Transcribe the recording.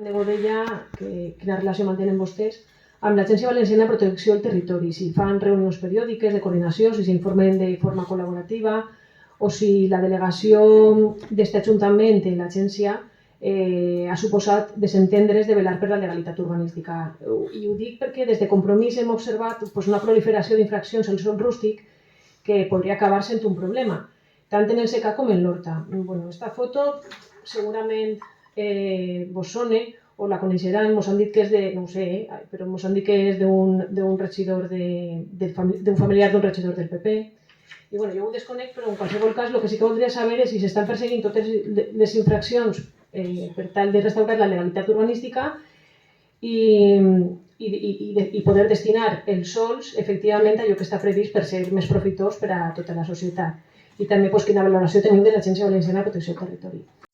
de Godella, quina relació mantenen vostès amb l'Agència Valenciana de Protecció del Territori, si fan reunions periòdiques de coordinació, si s'informen de forma col·laborativa o si la delegació d'aquest Ajuntament i l'agència ha suposat desentendre's de velar per la legalitat urbanística. I ho dic perquè des de Compromís hem observat una proliferació d'infraccions al sòl rústic que podria acabar sent un problema, tant en el secà com en l'horta. Aquesta foto segurament vos sona o la coneixeran, mos han dit que és de, no ho sé, però mos han dit que és d'un regidor, d'un familiar d'un regidor del PP. I jo ho desconec, però en qualsevol cas el que sí que voldria saber és si s'estan perseguint totes les infraccions per tal de restaurar la legalitat urbanística i poder destinar els sòls efectivament a allò que està previst per ser més profitós per a tota la societat. I també quina valoració tenim de l'Agència Valenciana de Protecció del Territori.